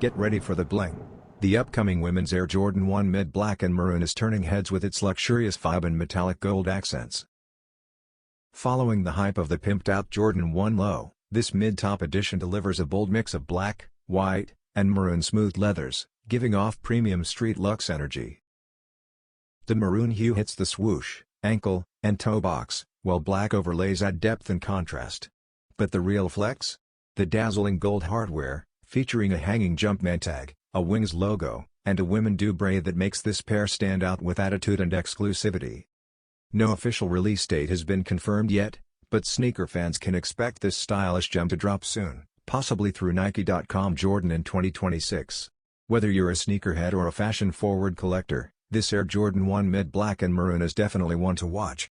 Get ready for the bling. The upcoming women's Air Jordan 1 Mid Black and Maroon is turning heads with its luxurious vibe and metallic gold accents. Following the hype of the pimped-out Jordan 1 Low, this mid-top edition delivers a bold mix of black, white, and maroon smooth leathers, giving off premium street-lux energy. The maroon hue hits the swoosh, ankle, and toe box, while black overlays add depth and contrast. But the real flex? The dazzling gold hardware, featuring a hanging Jumpman tag, a Wings logo, and a women dubrae that makes this pair stand out with attitude and exclusivity. No official release date has been confirmed yet, but sneaker fans can expect this stylish gem to drop soon, possibly through Nike.com Jordan in 2026. Whether you're a sneakerhead or a fashion-forward collector, this Air Jordan 1 Mid Black and Maroon is definitely one to watch.